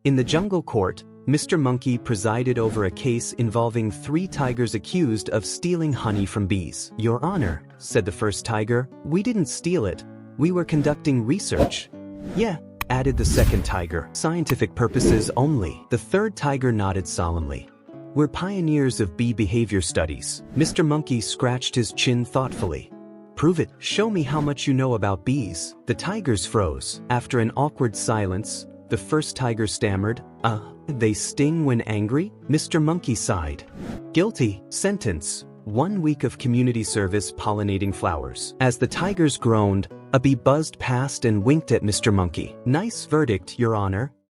In the jungle court, Mr. Monkey presided over a case involving 3 tigers accused of stealing honey from bees. "Your Honor," said the first tiger, "we didn't steal it. We were conducting research." "Yeah," added the second tiger, "scientific purposes only." The third tiger nodded solemnly. "We're pioneers of bee behavior studies." Mr. Monkey scratched his chin thoughtfully. "Prove it. Show me how much you know about bees." The tigers froze. After an awkward silence, the first tiger stammered, They sting when angry?" Mr. Monkey sighed. "Guilty. Sentence: 1 week of community service pollinating flowers." As the tigers groaned, a bee buzzed past and winked at Mr. Monkey. "Nice verdict, Your Honor."